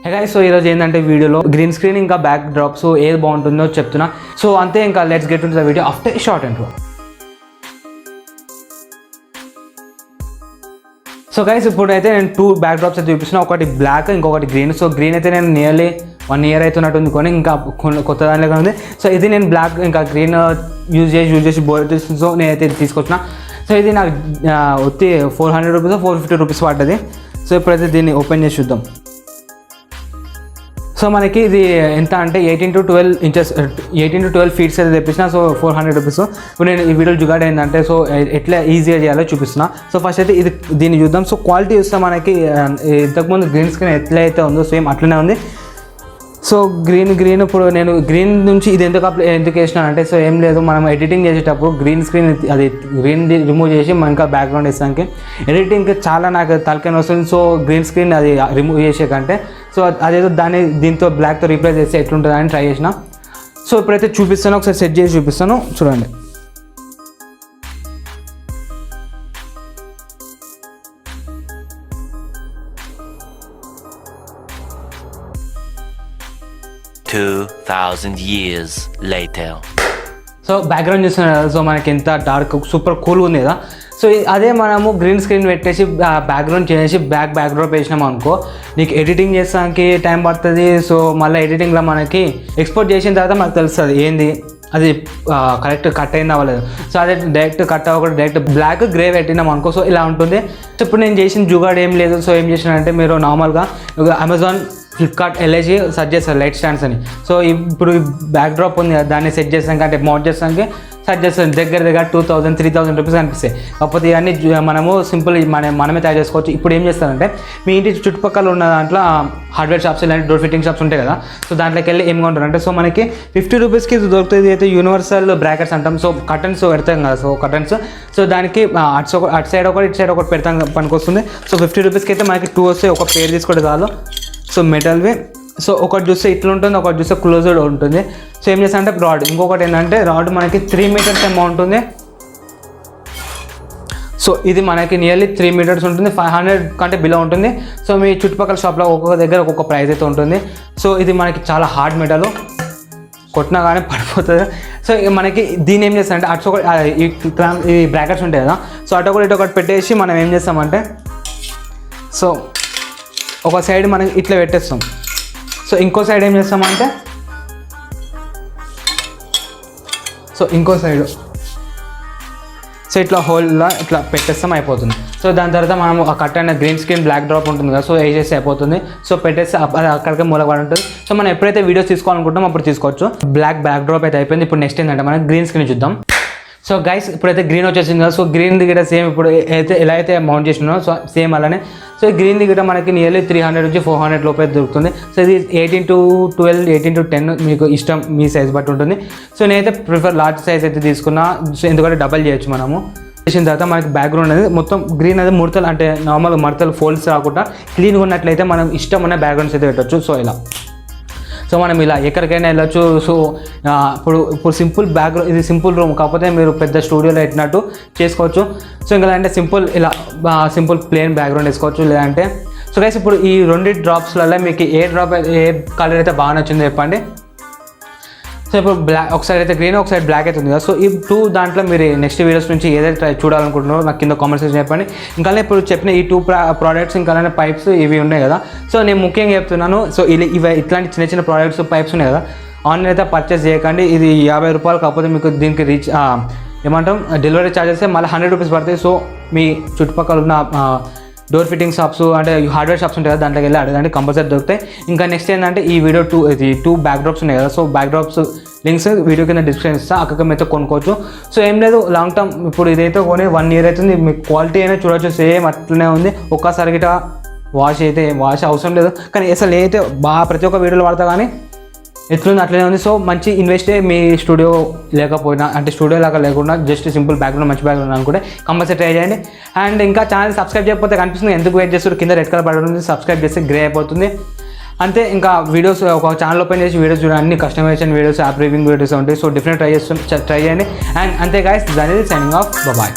Hey guys, so ఈరోజు ఏంటంటే వీడియోలో గ్రీన్ స్క్రీన్ ఇంకా బ్యాక్ డ్రాప్ సో ఏది బాగుంటుందో చెప్తున్నా. సో అంతే, ఇంకా let's get into the video after short intro. So guys, ఇప్పుడైతే నేను 2 బ్యాక్ డ్రాప్స్ అయితే చూపిస్తున్నా. ఒకటి బ్లాక్, ఇంకొకటి గ్రీన్. సో గ్రీన్ అయితే నేను నియర్లీ 1 year అవుతున్నట్టుంది కొని, ఇంకా కొత్త దానిలో ఉంది. సో ఇది నేను బ్లాక్ ఇంకా గ్రీన్ యూజ్ చేసి బోర్ చేసి సో నేనైతే ఇది తీసుకొచ్చిన. సో ఇది నాకు వచ్చి 400 రూపీస్ 450 రూపీస్ పడ్డది. సో ఇప్పుడైతే దీన్ని ఓపెన్ చేసి చూద్దాం. సో మనకి ఇది ఎంత అంటే 18 to 12 inches 18 to 12 feet అయితే తెప్పించిన. So 400 rupees. ఇప్పుడు నేను ఈ వీడియో జుగాడు ఏంటంటే సో ఎట్లా ఈజీగా చేయాలో చూపిస్తున్నా. సో ఫస్ట్ అయితే దీన్ని చూద్దాం. సో క్వాలిటీ చూస్తే మనకి ఇంతకుముందు గ్రీన్ స్క్రీన్ ఎట్లయితే ఉందో సేమ్ అట్లనే ఉంది. సో గ్రీన్ ఇప్పుడు నేను గ్రీన్ నుంచి ఇది ఎందుకు వేసినాను అంటే, సో ఏం లేదు, మనం ఎడిటింగ్ చేసేటప్పుడు గ్రీన్ స్క్రీన్ అది గ్రీన్ రిమూవ్ చేసి మనం ఇంకా బ్యాక్గ్రౌండ్ వేసానికి ఎడిటింగ్కి చాలా నాకు తలకైన వస్తుంది. సో గ్రీన్ స్క్రీన్ అది రిమూవ్ చేసే కంటే సో అదేదో దీంతో బ్లాక్తో రీప్లేస్ చేస్తే ఎట్లుంటుందని అని ట్రై చేసిన. సో ఇప్పుడైతే చూపిస్తాను, ఒకసారి సెట్ చేసి చూపిస్తాను, చూడండి. years later. సో బ్యాక్గ్రౌండ్ చూస్తున్నారు కదా, సో మనకి ఎంత డార్క్ సూపర్ కూల్గా ఉంది కదా. సో అదే మనము గ్రీన్ స్క్రీన్ పెట్టేసి బ్యాక్గ్రౌండ్ చేసి బ్యాక్డ్రాప్ వేసినాం అనుకో, నీకు ఎడిటింగ్ చేసానికి టైం పడుతుంది. సో మళ్ళీ ఎడిటింగ్లో మనకి ఎక్స్పోర్ట్ చేసిన తర్వాత మనకు తెలుస్తుంది ఏంది అది కరెక్ట్ కట్ అయింది అవ్వలేదు. సో అదే డైరెక్ట్ కట్ అవ్వకూడదు, డైరెక్ట్ బ్లాక్ గ్రే పెట్టినాం అనుకో. సో ఇలా ఉంటుంది. సో ఇప్పుడు నేను చేసిన జుగాడు ఏం లేదు. సో ఏం చేసినంటే, మీరు నార్మల్గా అమెజాన్, ఫ్లిప్కార్ట్ వెళ్ళేసి సెర్చ్ చేస్తారు లైట్ స్టాండ్స్ అని. సో ఇప్పుడు బ్యాక్ డ్రాప్ ఉంది కదా, దాన్ని సెట్ చేసాక అంటే మౌంట్ చేసానికి సెట్ చేస్తాం. దగ్గర 2000-3000 రూపీస్ అనిపిస్తాయి. కాకపోతే ఇవన్నీ మనము సింపుల్ మనమే తయారు చేసుకోవచ్చు. ఇప్పుడు ఏం చేస్తారంటే, మీ ఇంటి చుట్టుపక్కల ఉన్న దాంట్లో హార్డ్వేర్ షాప్స్ ఇలాంటి డోర్ ఫిట్టింగ్ షాప్స్ ఉంటాయి కదా. సో దాంట్లోకి వెళ్ళి ఏం కొంటారంటే, సో మనకి 50 రూపీస్కి దొరుకుతుంది అయితే యూనివర్సల్ బ్రాకెట్స్ అంటాం. సో కర్టన్స్ పెడతాం కదా, సో కర్టన్స్. సో దానికి అటు సైడ్ ఒకటి ఇటు సైడ్ ఒకటి పెడతాం పనికొస్తుంది. సో 50 రూపీస్కి అయితే మనకి 2 వస్తాయి. ఒక పేరు తీసుకోవడం చాలు. సో మెటల్వి. సో ఒకటి చూస్తే ఇట్లా ఉంటుంది, ఒకటి చూస్తే క్లోజ్డ్ ఉంటుంది. సో ఏం చేస్తా అంటే రాడ్, ఇంకొకటి ఏంటంటే రాడ్ మనకి 3 meters ఏమో ఉంటుంది. సో ఇది మనకి నియర్లీ 3 meters ఉంటుంది. 500 కంటే బిలో ఉంటుంది. సో మీ చుట్టుపక్కల షాప్లో ఒక్కొక్క దగ్గర ఒక్కొక్క ప్రైస్ అయితే ఉంటుంది. సో ఇది మనకి చాలా హార్డ్ మెటల్, కొట్టినా కానీ పడిపోతుంది. సో మనకి దీన్ని ఏం చేస్తామంటే అటు ఒకటి ఈ బ్రాకెట్స్ ఉంటాయి కదా, సో అటు ఒకటి ఇటు ఒకటి పెట్టేసి మనం ఏం చేస్తామంటే, సో ఒక సైడ్ మనం ఇట్లా పెట్టేస్తాం. సో ఇంకో సైడ్ ఏం చేస్తామంటే, సో ఇంకో సైడ్ సో ఇట్లా హోల్లా ఇట్లా పెట్టేస్తాం, అయిపోతుంది. సో దాని తర్వాత మనం ఆ కట్ అయిన గ్రీన్ స్క్రీన్ బ్లాక్ డ్రాప్ ఉంటుంది కదా, సో వేసేసి అయిపోతుంది. సో పెట్టేస్తే అది అక్కడికే మూలపడి ఉంటుంది. సో మనం ఎప్పుడైతే వీడియోస్ తీసుకోవాలనుకుంటామో అప్పుడు తీసుకోవచ్చు. బ్లాక్ డ్రాప్ అయితే అయిపోయింది. ఇప్పుడు నెక్స్ట్ ఏంటంటే మనం గ్రీన్ స్క్రీన్ చూద్దాం. సో గైస్, ఇప్పుడైతే గ్రీన్ వచ్చేసింది కదా. సో గ్రీన్ దగ్గర సేమ్ ఇప్పుడు ఎలా అయితే మౌంట్ చేసినానో సో సేమ్ అలానే. సో గ్రీన్ దగ్గర మనకి నియర్లీ 300 నుంచి 400 లోపు అయితే దొరుకుతుంది. సో ఇది 18 to 12, 18 to 10 మీకు ఇష్టం, మీ సైజ్ బట్టి ఉంటుంది. సో నేనైతే ప్రిఫర్ లార్జ్ సైజ్ అయితే తీసుకున్నా. సో ఎందుకంటే డబల్ చేయొచ్చు మనము. చేసిన తర్వాత మనకి బ్యాక్గ్రౌండ్ అనేది మొత్తం గ్రీన్ అనేది ముడతలు అంటే నార్మల్ మడతలు ఫోల్డ్స్ రాకుండా క్లీన్గా ఉన్నట్లయితే మనం ఇష్టం ఉన్న బ్యాక్గ్రౌండ్స్ అయితే పెట్టవచ్చు. సో ఇలా సో మనం ఇలా ఎక్కడికైనా వెళ్ళచ్చు. సో ఇప్పుడు సింపుల్ బ్యాక్గ్రౌండ్, ఇది సింపుల్ రూమ్, కాకపోతే మీరు పెద్ద స్టూడియోలో పెట్టినట్టు చేసుకోవచ్చు. సో ఇంకా అంటే సింపుల్ ఇలా సింపుల్ ప్లెయిన్ బ్యాక్గ్రౌండ్ వేసుకోవచ్చు. లేదంటే సో గైస్, ఇప్పుడు ఈ 2 డ్రాప్స్లలో మీకు ఏ కలర్ అయితే బాగా నచ్చిందో చెప్పండి. సో ఇప్పుడు ఒకసారి అయితే గ్రీన్, ఒకసారి బ్లాక్ అయితే ఉంది కదా. సో ఈ 2 దాంట్లో మీరు నెక్స్ట్ వీడియోస్ నుంచి ఏదైతే చూడాలనుకుంటున్నారో నాకు కింద కామెంట్ సెక్షన్ చెప్పండి. ఇంకా ఇప్పుడు చెప్పిన ఈ 2 ప్రోడక్ట్స్ ఇంకా పైప్స్ ఇవి ఉన్నాయి కదా. సో నేను ముఖ్యంగా చెప్తున్నాను, సో ఇవి ఇట్లాంటి చిన్న ప్రోడక్ట్స్ పైప్స్ ఉన్నాయి కదా, ఆన్లైన్ అయితే పర్చేస్ చేయకండి. ఇది 50 రూపాయలు, కాకపోతే మీకు దీనికి ఏమంటాం డెలివరీ ఛార్జెస్ మళ్ళీ 100 రూపీస్ పడతాయి. సో మీ చుట్టుపక్కల ఉన్న డోర్ ఫిట్టింగ్ షాప్స్ అంటే హార్డ్వేర్ షాప్స్ ఉంటాయి కదా, దాంట్లోకి వెళ్ళి అడగండి, కంపల్సరీ దొరుకుతాయి. ఇంకా నెక్స్ట్ ఏంటంటే ఈ వీడియో 2 బ్యాక్ డ్రాప్స్ ఉన్నాయి కదా. So back drops links video కింద డిస్క్రిప్షన్ ఇస్తా, అక్కడికి అయితే కొనుక్కోవచ్చు. సో ఏం లేదు, లాంగ్ టర్మ్ ఇప్పుడు ఇదైతే కొని 1 year అవుతుంది. మీకు క్వాలిటీ అయినా చూడవచ్చు, సేమ్ అట్లనే ఉంది. ఒక్కసారి గిట వాష్ అవసరం లేదు. కానీ అసలు అయితే ప్రతి ఒక్క వీడియోలో వాడతా, కానీ ఎట్లుంది అట్లనే ఉంది. సో మంచి ఇన్వెస్టే. మీ స్టూడియో లేకపోయినా అంటే స్టూడియో లాగా లేకుండా జస్ట్ సింపుల్ బ్యాక్గ్రౌండ్, మంచి బ్యాక్గ్రౌండ్ అనుకుంటే కంపల్సరీ ట్రై చేయండి. అండ్ ఇంకా ఛానల్ సబ్స్క్రైబ్ చేయకపోతే కనిపిస్తుంది, ఎందుకు వెయిట్ చేస్తారు, కింద రెడ్ కలర్ బటన్ ఉంది, సబ్స్క్రైబ్ చేస్తే గ్రే అయిపోతుంది. అంతే, ఇంకా వీడియోస్ ఒక ఛానల్ ఓపెన్ చేసి వీడియోస్ చూడండి, అన్ని customisation videos, app reviewing videos ఉంటాయి. సో డిఫరెంట్ ట్రై చేయండి. అండ్ అంతే గైస్, దాని సైనింగ్ ఆఫ్, బాయ్.